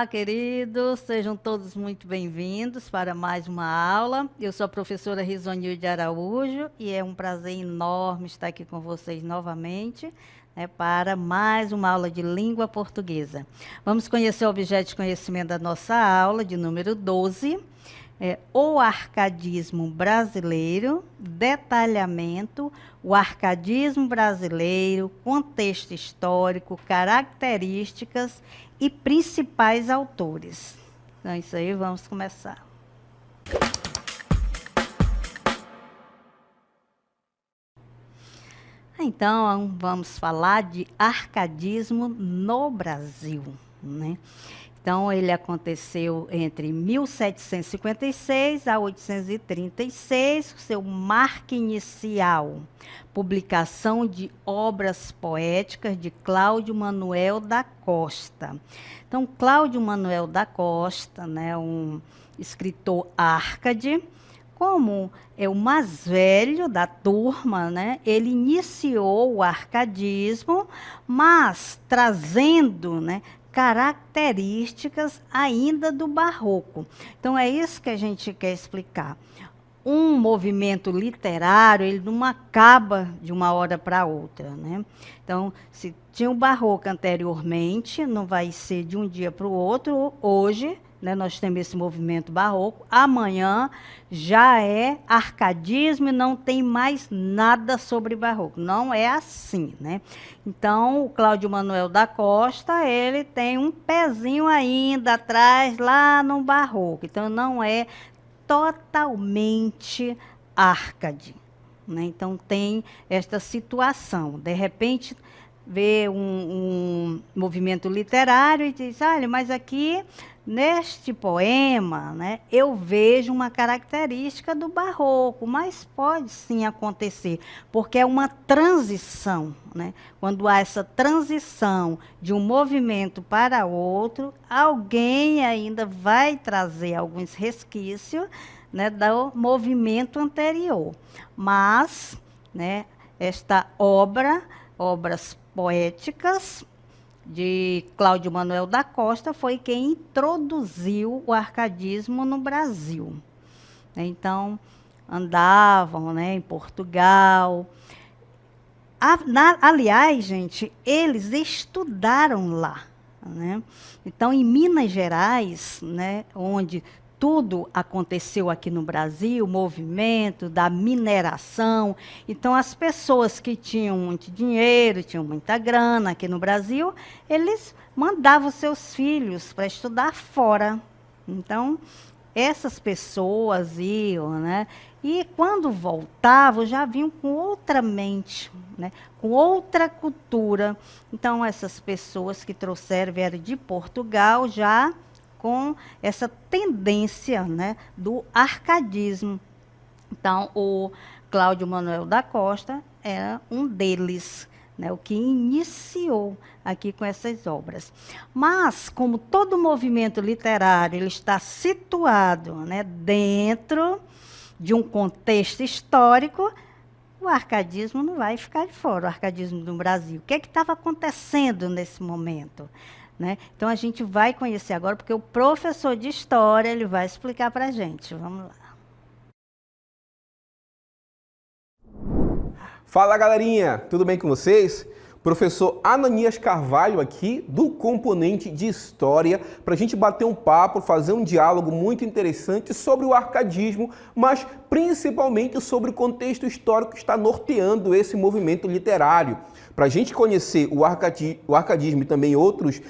Olá, queridos, sejam todos muito bem-vindos para mais uma aula. Eu sou a professora Risonilde Araújo e é um prazer enorme estar aqui com vocês novamente, né, para mais uma aula de língua portuguesa. Vamos conhecer o objeto de conhecimento da nossa aula, de número 12, o arcadismo brasileiro, detalhamento, o arcadismo brasileiro, contexto histórico, características e principais autores. Então, isso aí, vamos começar. Então, vamos falar de arcadismo no Brasil, né? Então, ele aconteceu entre 1756 a 836, seu marco inicial, publicação de obras poéticas de Cláudio Manuel da Costa. Então, Cláudio Manuel da Costa, né, um escritor árcade, como é o mais velho da turma, né, ele iniciou o arcadismo, mas trazendo, né, características ainda do barroco. Então, é isso que a gente quer explicar. Um movimento literário, ele não acaba de uma hora para outra, né? Então, se tinha o barroco anteriormente, não vai ser de um dia para o outro. Hoje, né, nós temos esse movimento barroco. Amanhã já é arcadismo e não tem mais nada sobre barroco. Não é assim, né? Então, o Cláudio Manuel da Costa, ele tem um pezinho ainda atrás, lá no barroco. Então, não é totalmente árcade, né? Então, tem esta situação. De repente, vê um movimento literário e diz, olha, mas aqui, neste poema, né, eu vejo uma característica do barroco, mas pode sim acontecer, porque é uma transição, né? Quando há essa transição de um movimento para outro, alguém ainda vai trazer alguns resquícios, né, do movimento anterior. Mas, né, esta obras poéticas de Cláudio Manuel da Costa foi quem introduziu o arcadismo no Brasil. Então, andavam, né, em Portugal. Aliás, gente, eles estudaram lá, né? Então, em Minas Gerais, né, onde tudo aconteceu aqui no Brasil, o movimento da mineração. Então, as pessoas que tinham muito dinheiro, tinham muita grana aqui no Brasil, eles mandavam seus filhos para estudar fora. Então, essas pessoas iam, né? E quando voltavam, já vinham com outra mente, né? Com outra cultura. Então, essas pessoas que trouxeram, vieram de Portugal já com essa tendência, né, do arcadismo. Então, o Cláudio Manuel da Costa era um deles, né, o que iniciou aqui com essas obras. Mas, como todo movimento literário ele está situado, né, dentro de um contexto histórico, o arcadismo não vai ficar de fora, o arcadismo do Brasil. O que estava acontecendo nesse momento? Né? Então, a gente vai conhecer agora, porque o professor de História ele vai explicar para a gente. Vamos lá. Fala, galerinha! Tudo bem com vocês? Professor Ananias Carvalho aqui, do componente de História, para a gente bater um papo, fazer um diálogo muito interessante sobre o arcadismo, mas principalmente sobre o contexto histórico que está norteando esse movimento literário. Para a gente conhecer o arcadismo e também outros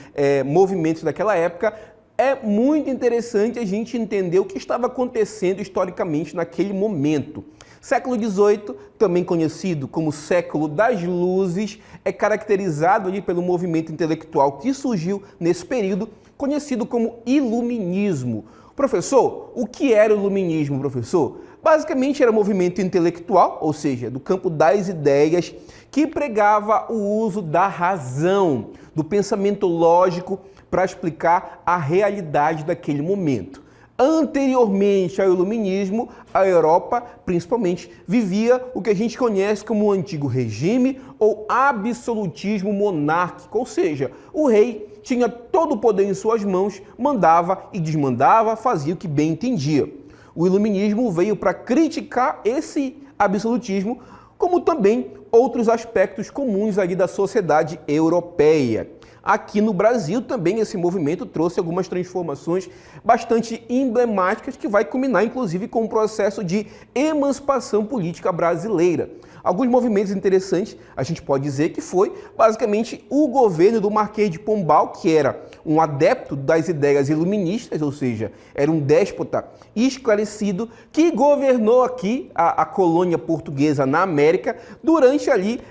movimentos daquela época, é muito interessante a gente entender o que estava acontecendo historicamente naquele momento. Século XVIII, também conhecido como século das luzes, é caracterizado ali pelo movimento intelectual que surgiu nesse período, conhecido como iluminismo. Professor, o que era o iluminismo, professor? Basicamente era um movimento intelectual, ou seja, do campo das ideias, que pregava o uso da razão, do pensamento lógico para explicar a realidade daquele momento. Anteriormente ao Iluminismo, a Europa, principalmente, vivia o que a gente conhece como o antigo regime ou absolutismo monárquico, ou seja, o rei tinha todo o poder em suas mãos, mandava e desmandava, fazia o que bem entendia. O Iluminismo veio para criticar esse absolutismo, como também outros aspectos comuns ali da sociedade europeia. Aqui no Brasil também esse movimento trouxe algumas transformações bastante emblemáticas que vai culminar inclusive com o processo de emancipação política brasileira. Alguns movimentos interessantes, a gente pode dizer que foi basicamente o governo do Marquês de Pombal, que era um adepto das ideias iluministas, ou seja, era um déspota esclarecido que governou aqui a colônia portuguesa na América durante ali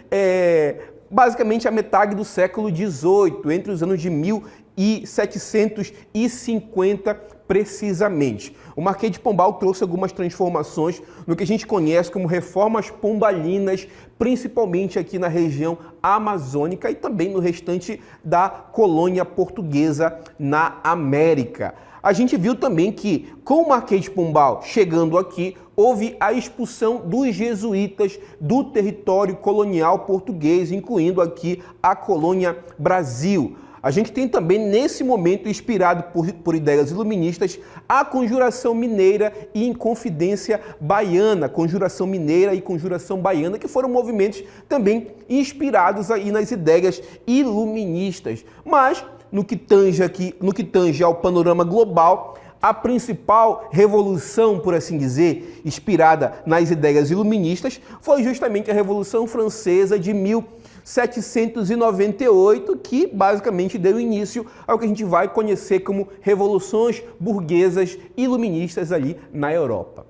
basicamente a metade do século XVIII, entre os anos de 1750 precisamente. O Marquês de Pombal trouxe algumas transformações no que a gente conhece como reformas pombalinas, principalmente aqui na região amazônica e também no restante da colônia portuguesa na América. A gente viu também que, com o Marquês de Pombal chegando aqui, houve a expulsão dos jesuítas do território colonial português, incluindo aqui a colônia Brasil. A gente tem também, nesse momento, inspirado por ideias iluministas, a Conjuração Mineira e Inconfidência Baiana, Conjuração Mineira e Conjuração Baiana, que foram movimentos também inspirados aí nas ideias iluministas. Mas, no que tange ao panorama global, a principal revolução, por assim dizer, inspirada nas ideias iluministas, foi justamente a Revolução Francesa de 1798, que basicamente deu início ao que a gente vai conhecer como revoluções burguesas iluministas ali na Europa.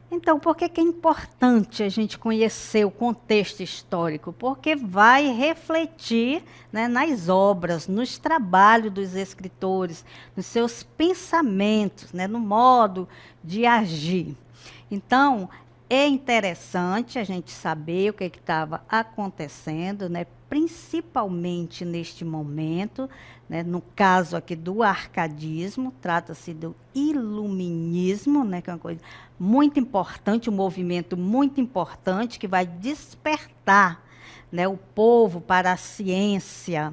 Então, por que é importante a gente conhecer o contexto histórico? Porque vai refletir, né, nas obras, nos trabalhos dos escritores, nos seus pensamentos, né, no modo de agir. Então, é interessante a gente saber o que estava acontecendo, né, principalmente neste momento, né, no caso aqui do arcadismo, trata-se do iluminismo, né, que é uma coisa muito importante, um movimento muito importante que vai despertar, né, o povo para a ciência,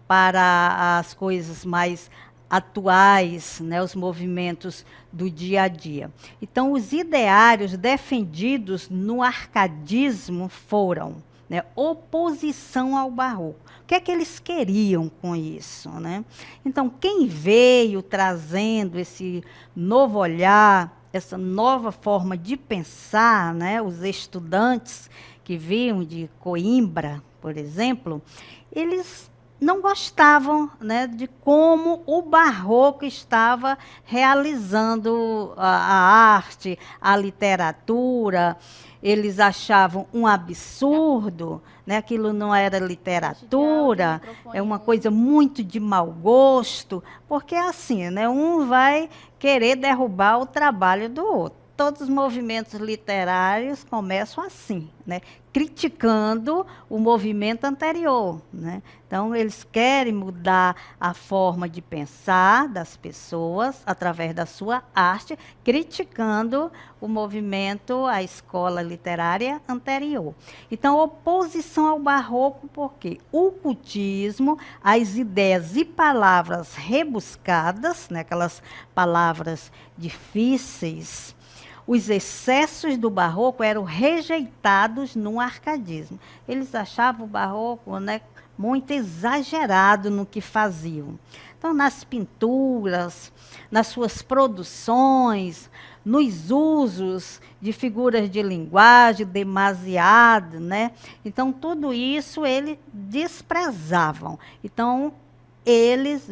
para as coisas mais atuais, né, os movimentos do dia a dia. Então, os ideários defendidos no arcadismo foram, né, oposição ao barroco. O que é que eles queriam com isso, né? Então, quem veio trazendo esse novo olhar, essa nova forma de pensar, né, os estudantes que vinham de Coimbra, por exemplo, eles não gostavam, né, de como o barroco estava realizando a arte, a literatura. Eles achavam um absurdo, né, aquilo não era literatura, é uma coisa muito de mau gosto, porque é assim, né, um vai querer derrubar o trabalho do outro. Todos os movimentos literários começam assim, né, criticando o movimento anterior, né? Então, eles querem mudar a forma de pensar das pessoas através da sua arte, criticando o movimento, a escola literária anterior. Então, oposição ao barroco, porque o cultismo, as ideias e palavras rebuscadas, né, aquelas palavras difíceis, os excessos do barroco eram rejeitados no arcadismo. Eles achavam o barroco, né, muito exagerado no que faziam. Então, nas pinturas, nas suas produções, nos usos de figuras de linguagem demasiado, né? Então, tudo isso eles desprezavam. Então, eles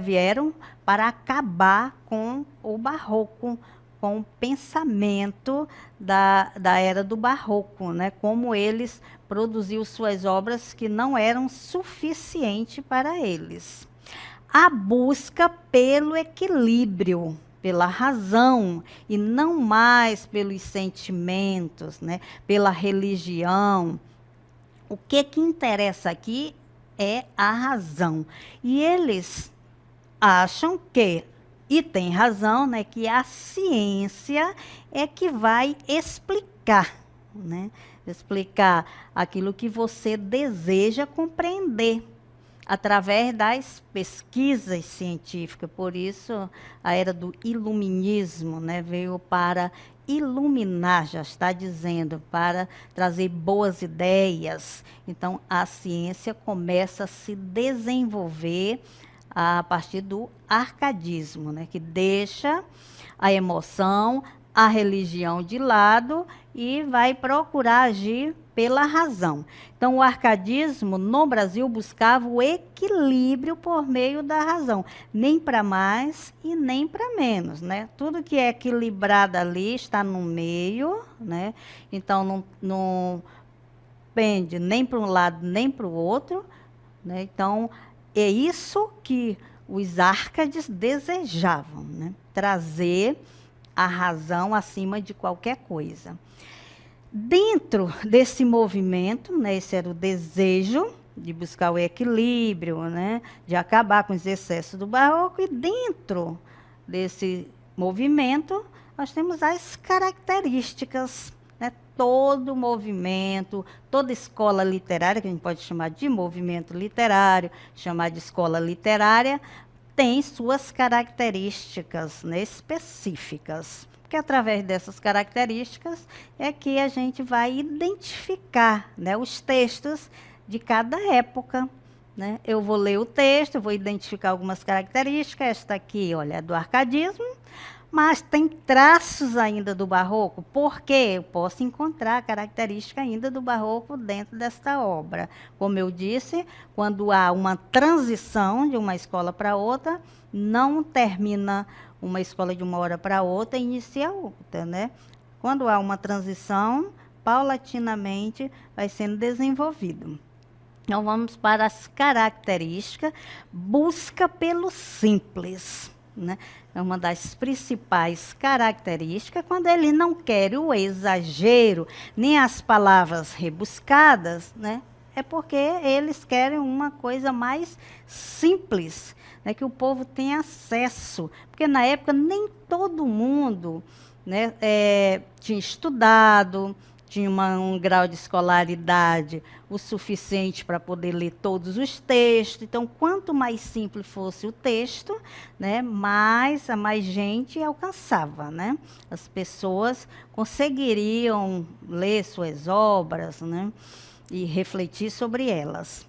vieram para acabar com o barroco, com o pensamento da era do barroco, né? Como eles produziam suas obras que não eram suficientes para eles. A busca pelo equilíbrio, pela razão, e não mais pelos sentimentos, né? Pela religião. O que interessa aqui é a razão. E eles acham que E tem razão, né, que a ciência é que vai explicar, né? Explicar aquilo que você deseja compreender através das pesquisas científicas. Por isso, a era do iluminismo, né, veio para iluminar, já está dizendo, para trazer boas ideias. Então, a ciência começa a se desenvolver a partir do arcadismo, né, que deixa a emoção, a religião de lado e vai procurar agir pela razão. Então, o arcadismo no Brasil buscava o equilíbrio por meio da razão, nem para mais e nem para menos, né? Tudo que é equilibrado ali está no meio, né? Então, não pende nem para um lado nem para o outro, né? Então, é isso que os árcades desejavam, né? Trazer a razão acima de qualquer coisa. Dentro desse movimento, né, esse era o desejo de buscar o equilíbrio, né, de acabar com os excessos do barroco, e dentro desse movimento nós temos as características, né, todo movimento, toda escola literária, que a gente pode chamar de movimento literário, chamar de escola literária, tem suas características, né, específicas. Porque através dessas características é que a gente vai identificar, né, os textos de cada época, né? Eu vou ler o texto, vou identificar algumas características. Esta aqui, olha, é do arcadismo, mas tem traços ainda do barroco, porque eu posso encontrar característica ainda do barroco dentro desta obra. Como eu disse, quando há uma transição de uma escola para outra, não termina uma escola de uma hora para outra e inicia outra, né? Quando há uma transição, paulatinamente vai sendo desenvolvido. Então, vamos para as características. Busca pelo simples, né? É uma das principais características. Quando ele não quer o exagero, nem as palavras rebuscadas, né? É porque eles querem uma coisa mais simples, né, que o povo tenha acesso. Porque na época nem todo mundo, né, tinha estudado, tinha um grau de escolaridade o suficiente para poder ler todos os textos. Então, quanto mais simples fosse o texto, né, mais gente alcançava, né? As pessoas conseguiriam ler suas obras, né, e refletir sobre elas.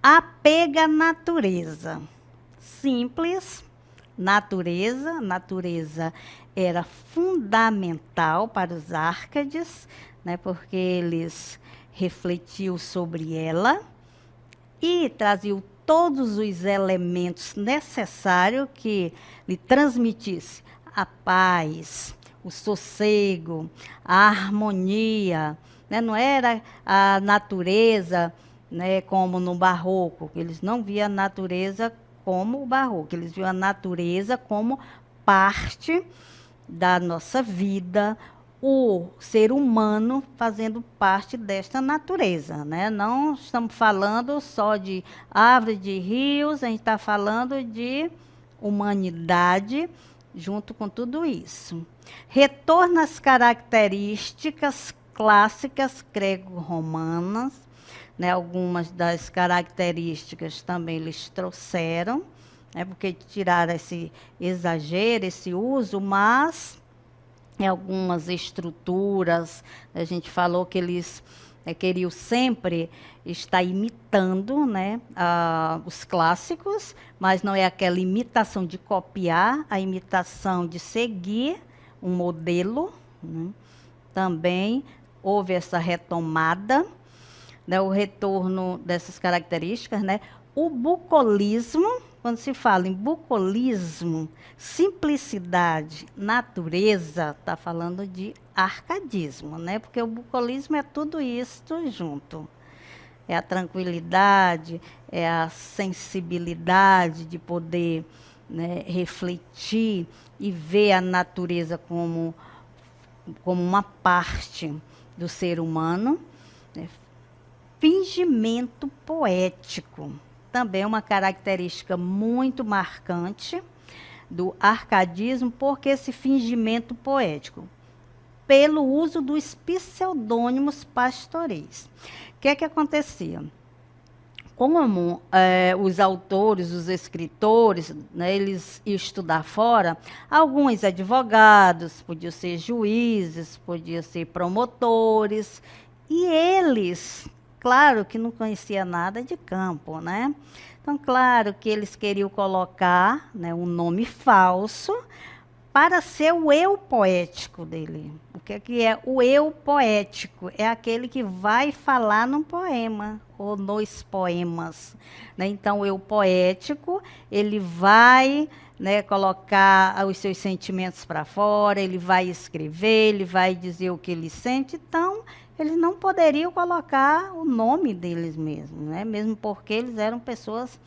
Apego à natureza. Simples, natureza era fundamental para os árcades, né, porque eles refletiam sobre ela e traziam todos os elementos necessários que lhe transmitisse a paz, o sossego, a harmonia, né? Não era a natureza, né, como no barroco, eles não viam a natureza como o barroco, eles viam a natureza como parte da nossa vida, o ser humano fazendo parte desta natureza, né? Não estamos falando só de árvores, de rios, a gente está falando de humanidade junto com tudo isso. Retorno às características clássicas grego-romanas, né? Algumas das características também eles trouxeram, né? Porque tiraram esse exagero, esse uso, mas em algumas estruturas, a gente falou que eles queriam sempre estar imitando, né, os clássicos, mas não é aquela imitação de copiar, a imitação de seguir um modelo, né? Também houve essa retomada, né, o retorno dessas características, né? O bucolismo, quando se fala em bucolismo, simplicidade, natureza, está falando de arcadismo, né? Porque o bucolismo é tudo isso junto. É a tranquilidade, é a sensibilidade de poder, né, refletir e ver a natureza como uma parte do ser humano, né? Fingimento poético, também é uma característica muito marcante, do arcadismo, por que esse fingimento poético? Pelo uso dos pseudônimos pastoris. O que é que acontecia? Como os autores, os escritores, né, eles iam estudar fora, alguns advogados, podiam ser juízes, podiam ser promotores, e eles, claro que não conhecia nada de campo, né? Então, claro que eles queriam colocar, né, um nome falso para ser o eu poético dele. O que é o eu poético? É aquele que vai falar num poema ou nos poemas, né? Então, o eu poético, ele vai, né, colocar os seus sentimentos para fora, ele vai escrever, ele vai dizer o que ele sente. Então, eles não poderiam colocar o nome deles mesmos, né? Mesmo porque eles eram pessoas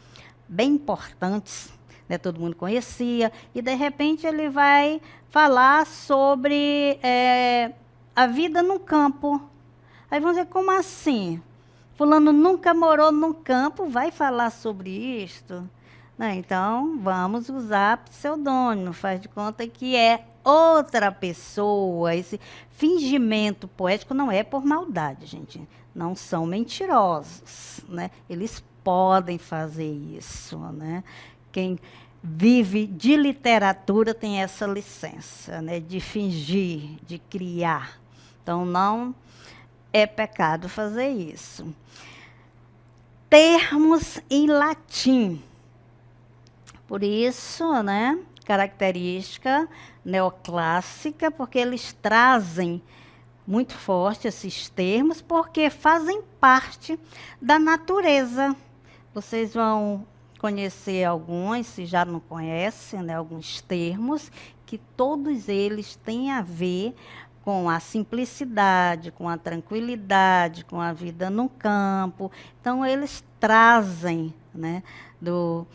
bem importantes, né? Todo mundo conhecia, e de repente ele vai falar sobre a vida no campo. Aí vão dizer, como assim? Fulano nunca morou num campo, vai falar sobre isto? Né? Então, vamos usar pseudônimo, faz de conta que é outra pessoa. Esse fingimento poético não é por maldade, gente. Não são mentirosos, né? Eles podem fazer isso, né? Quem vive de literatura tem essa licença, né? De fingir, de criar. Então, não é pecado fazer isso. Termos em latim. Por isso, né, característica neoclássica, porque eles trazem muito forte esses termos, porque fazem parte da natureza. Vocês vão conhecer alguns, se já não conhecem, né, alguns termos, que todos eles têm a ver com a simplicidade, com a tranquilidade, com a vida no campo. Então, eles trazem, né, do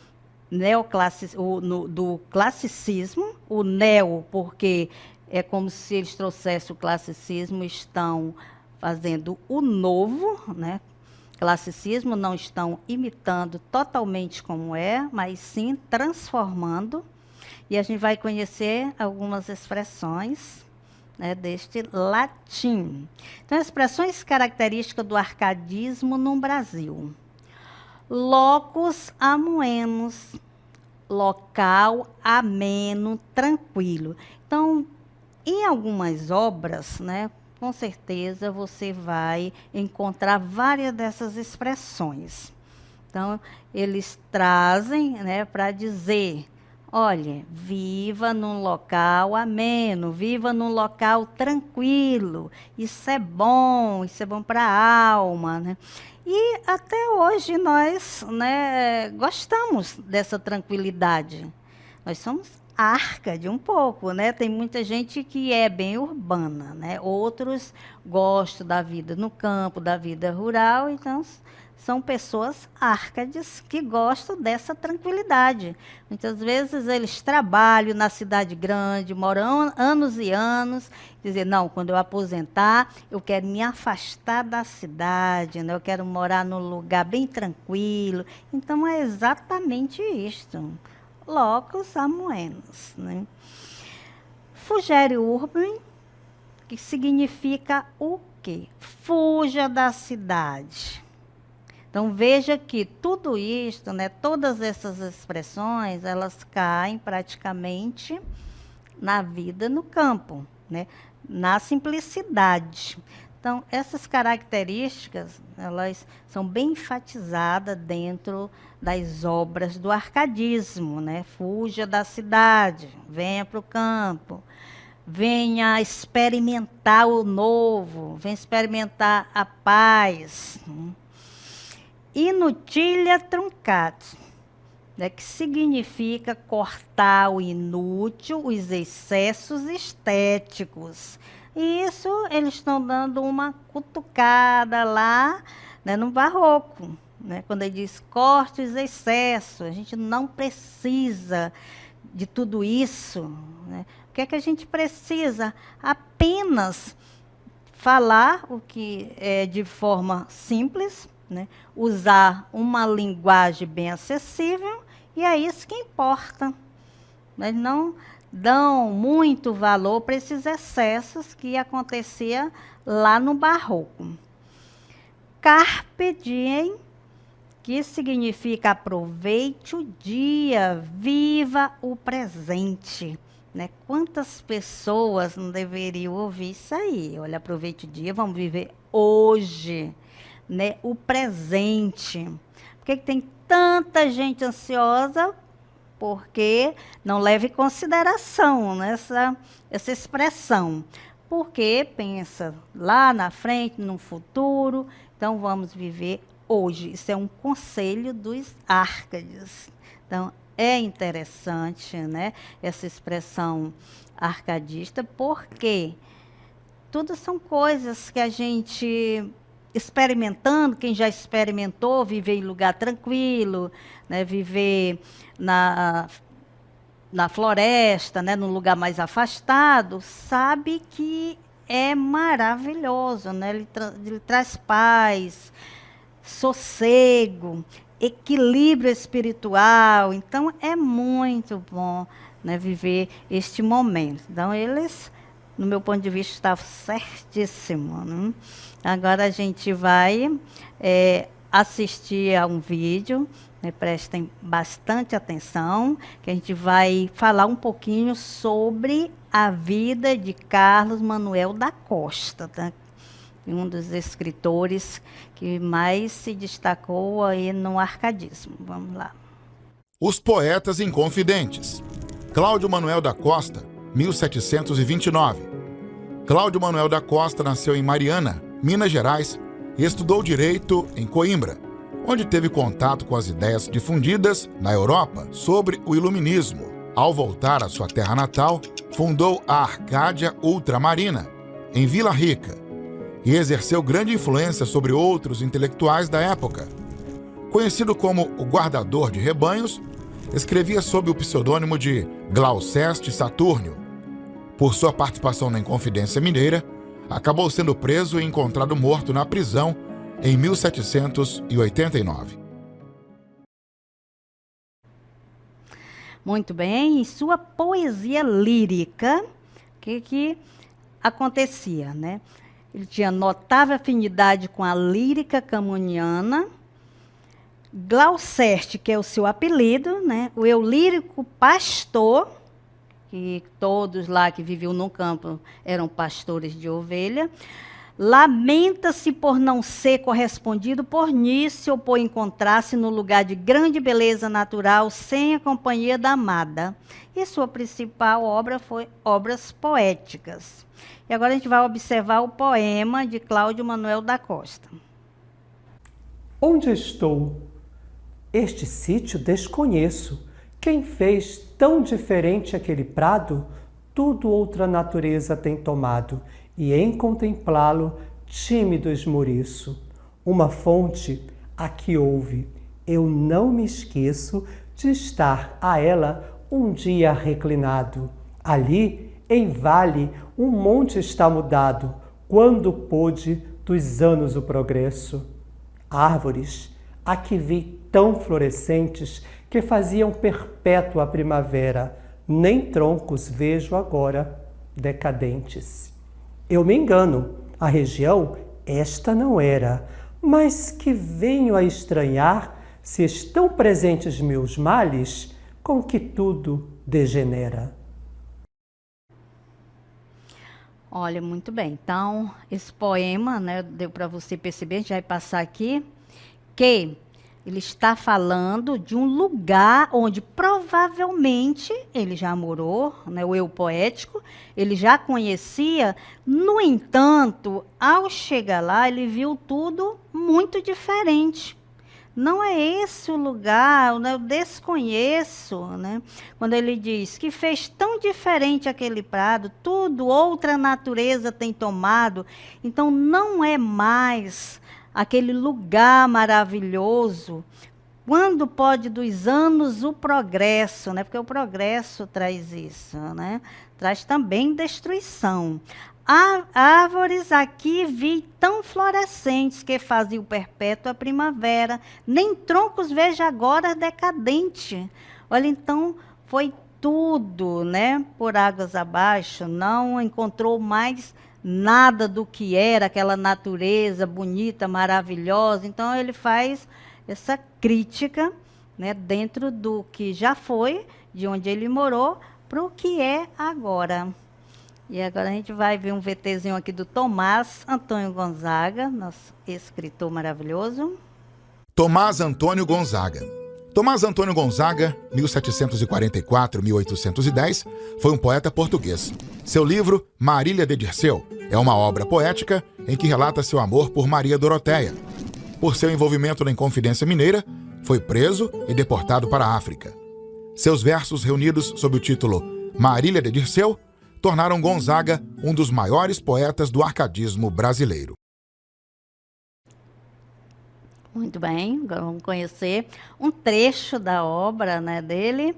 classicismo, o neo, porque é como se eles trouxessem o classicismo, estão fazendo o novo, né? Classicismo, não estão imitando totalmente como é, mas sim transformando. E a gente vai conhecer algumas expressões, né, deste latim. Então, expressões características do arcadismo no Brasil. Locus amoenos, local ameno, tranquilo. Então, em algumas obras, né, com certeza você vai encontrar várias dessas expressões. Então, eles trazem, né, para dizer, olha, viva num local ameno, viva num local tranquilo. Isso é bom para a alma, né? E até hoje nós, né, gostamos dessa tranquilidade. Nós somos Arcade um pouco, né? Tem muita gente que é bem urbana, né? Outros gostam da vida no campo, da vida rural, então são pessoas árcades que gostam dessa tranquilidade. Muitas vezes eles trabalham na cidade grande, moram anos e anos, dizer, não, quando eu aposentar, eu quero me afastar da cidade, né? Eu quero morar num lugar bem tranquilo. Então, é exatamente isto. Locus amoenos, né? Fugere urbem, que significa o quê? Fuja da cidade. Então, veja que tudo isto, né, todas essas expressões, elas caem praticamente na vida no campo, né, na simplicidade. Então, essas características, elas são bem enfatizadas dentro das obras do arcadismo, né? Fuja da cidade, venha para o campo, venha experimentar o novo, venha experimentar a paz. Inutilia truncatus, né, que significa cortar o inútil, os excessos estéticos. E isso eles estão dando uma cutucada lá, né, no barroco, né, quando ele diz corte os excessos. A gente não precisa de tudo isso, né? O que é que a gente precisa? Apenas falar o que é de forma simples, né? Usar uma linguagem bem acessível, e é isso que importa. Eles não dão muito valor para esses excessos que acontecia lá no barroco. Carpe diem, que significa aproveite o dia, viva o presente. Né? Quantas pessoas não deveriam ouvir isso aí? Olha, aproveite o dia, vamos viver hoje, né? O presente. Por que tem tanta gente ansiosa? Porque não leva em consideração essa expressão. Porque pensa lá na frente, no futuro, então vamos viver hoje. Isso é um conselho dos Árcades. Então, é interessante, né, essa expressão arcadista, porque tudo são coisas que a gente experimentando, quem já experimentou, viver em lugar tranquilo, né, viver na floresta, né, num lugar mais afastado, sabe que é maravilhoso, né? Ele traz paz, sossego, equilíbrio espiritual. Então, é muito bom, né, viver este momento. Então, eles, no meu ponto de vista, estavam certíssimos. Né? Agora, a gente vai assistir a um vídeo, né, prestem bastante atenção, que a gente vai falar um pouquinho sobre a vida de Carlos Manuel da Costa, tá? Um dos escritores que mais se destacou aí no arcadismo. Vamos lá. Os poetas inconfidentes. Cláudio Manuel da Costa, 1729. Cláudio Manuel da Costa nasceu em Mariana, Minas Gerais, e estudou Direito em Coimbra, onde teve contato com as ideias difundidas na Europa sobre o Iluminismo. Ao voltar à sua terra natal, fundou a Arcádia Ultramarina, em Vila Rica, e exerceu grande influência sobre outros intelectuais da época. Conhecido como o guardador de rebanhos, escrevia sob o pseudônimo de Glauceste Saturnio. Por sua participação na Inconfidência Mineira, acabou sendo preso e encontrado morto na prisão em 1789. Muito bem, em sua poesia lírica, o que acontecia, né? Ele tinha notável afinidade com a lírica camuniana. Glauceste, que é o seu apelido, né? O eu lírico pastor, que todos lá que viviam no campo eram pastores de ovelha. Lamenta-se por não ser correspondido por nisso ou por encontrar-se no lugar de grande beleza natural sem a companhia da amada. E sua principal obra foi obras poéticas. E agora a gente vai observar o poema de Cláudio Manuel da Costa. Onde estou? Este sítio desconheço. Quem fez tão diferente aquele prado? Tudo outra natureza tem tomado, e em contemplá-lo, tímido esmoriço. Uma fonte aqui houve, eu não me esqueço de estar a ela um dia reclinado. Ali, em vale, um monte está mudado, quando pôde dos anos o progresso. Árvores, aqui vi tão florescentes, que faziam perpétua a primavera, nem troncos vejo agora decadentes. Eu me engano, a região esta não era, mas que venho a estranhar se estão presentes meus males, com que tudo degenera. Olha, muito bem. Então, esse poema, né, deu para você perceber, a gente vai passar aqui, que ele está falando de um lugar onde provavelmente ele já morou, né, o eu poético, ele já conhecia. No entanto, ao chegar lá, ele viu tudo muito diferente. Não é esse o lugar, né, eu desconheço, né? Quando ele diz que fez tão diferente aquele prado, tudo outra natureza tem tomado, então não é mais aquele lugar maravilhoso. Quando pode dos anos o progresso, né? Porque o progresso traz isso, né? Traz também destruição. Árvores aqui vi tão florescentes que faziam perpétua a primavera, nem troncos vejo agora decadente. Olha, então foi tudo, né, por águas abaixo, não encontrou mais nada do que era aquela natureza bonita, maravilhosa. Então ele faz essa crítica, né, dentro do que já foi, de onde ele morou, para o que é agora. E agora a gente vai ver um VTzinho aqui do Tomás Antônio Gonzaga, nosso escritor maravilhoso. Tomás Antônio Gonzaga. Tomás Antônio Gonzaga, 1744-1810, foi um poeta português. Seu livro, Marília de Dirceu, é uma obra poética em que relata seu amor por Maria Doroteia. Por seu envolvimento na Inconfidência Mineira, foi preso e deportado para a África. Seus versos, reunidos sob o título Marília de Dirceu, tornaram Gonzaga um dos maiores poetas do arcadismo brasileiro. Muito bem, agora vamos conhecer um trecho da obra, né, dele,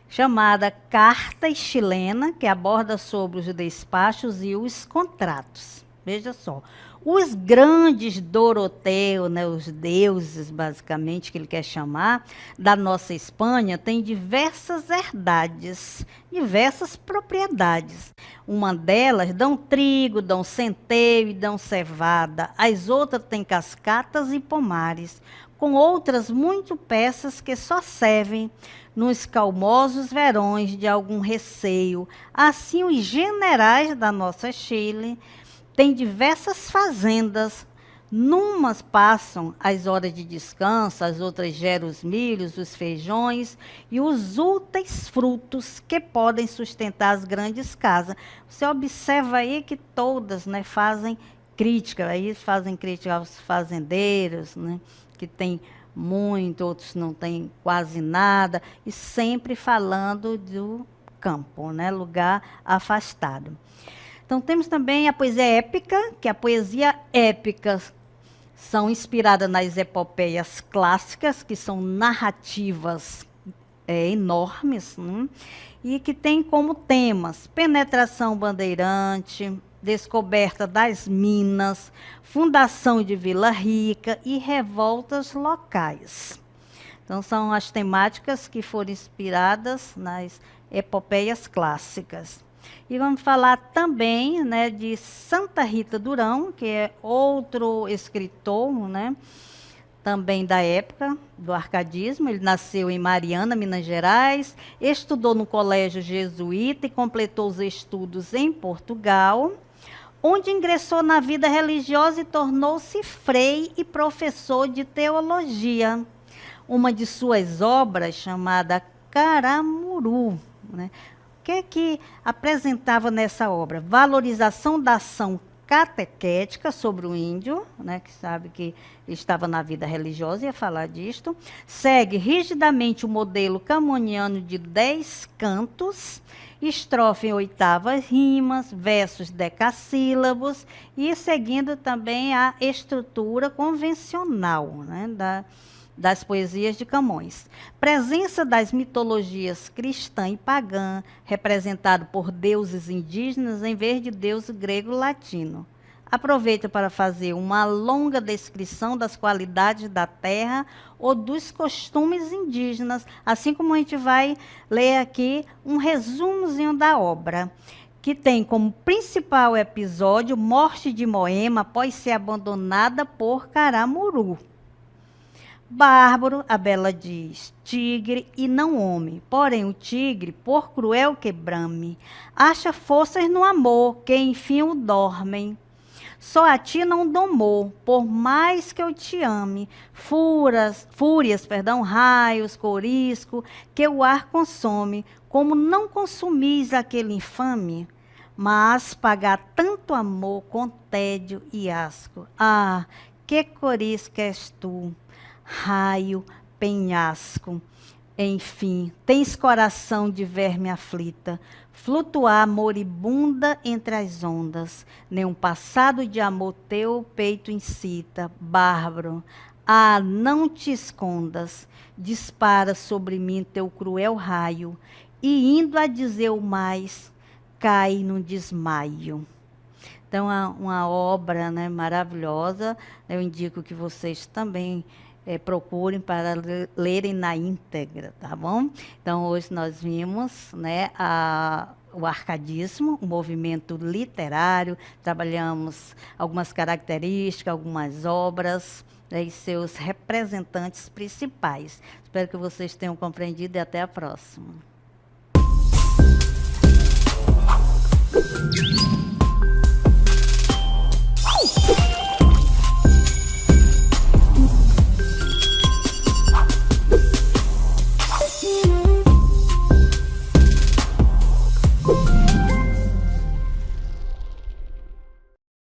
chamada Carta Chilena, que aborda sobre os despachos e os contratos. Veja só, os grandes Doroteu, né, os deuses, basicamente, que ele quer chamar, da nossa Espanha, têm diversas herdades, diversas propriedades. Uma delas dão trigo, dão centeio e dão cevada. As outras têm cascatas e pomares, com outras muito peças que só servem nos calmosos verões de algum receio. Assim, os generais da nossa Chile têm diversas fazendas. Numas passam as horas de descanso, as outras geram os milhos, os feijões e os úteis frutos que podem sustentar as grandes casas. Você observa aí que todas, né, fazem crítica, aí fazem crítica aos fazendeiros, né, que tem muito, outros não têm quase nada, e sempre falando do campo, né, lugar afastado. Então, temos também a poesia épica, que a poesia épica são inspiradas nas epopeias clássicas, que são narrativas enormes, né? E que tem como temas penetração bandeirante, descoberta das minas, fundação de Vila Rica e revoltas locais. Então, são as temáticas que foram inspiradas nas epopeias clássicas. E vamos falar também, né, de Santa Rita Durão, que é outro escritor, né, também da época do arcadismo. Ele nasceu em Mariana, Minas Gerais, estudou no colégio jesuíta e completou os estudos em Portugal, onde ingressou na vida religiosa e tornou-se frei e professor de teologia. Uma de suas obras, chamada Caramuru, né, que apresentava nessa obra? Valorização da ação catequética sobre o índio, né, que sabe que estava na vida religiosa, ia falar disto. Segue rigidamente o modelo camoniano de 10 cantos, estrofe em oitavas rimas, versos decassílabos, e seguindo também a estrutura convencional, né, das poesias de Camões. Presença das mitologias cristã e pagã, representado por deuses indígenas em vez de deus grego-latino. Aproveita para fazer uma longa descrição das qualidades da terra ou dos costumes indígenas, assim como a gente vai ler aqui um resumozinho da obra, que tem como principal episódio morte de Moema após ser abandonada por Caramuru. Bárbaro, a bela diz, tigre e não homem. Porém, o tigre, por cruel que brame, acha forças no amor, que enfim o dormem. Só a ti não domou, por mais que eu te ame. Fúrias, raios, corisco, que o ar consome, como não consumis aquele infame. Mas pagar tanto amor com tédio e asco. Ah, que corisco és tu! Raio, penhasco, enfim, tens coração de verme aflita, flutuar moribunda entre as ondas, nenhum passado de amor teu peito incita, bárbaro, ah, não te escondas, dispara sobre mim teu cruel raio, e indo a dizer o mais, cai num desmaio. Então, uma obra, né, maravilhosa. Eu indico que vocês também procurem para lerem na íntegra, tá bom? Então, hoje nós vimos, né, o arcadismo, o movimento literário, trabalhamos algumas características, algumas obras, né, e seus representantes principais. Espero que vocês tenham compreendido e até a próxima.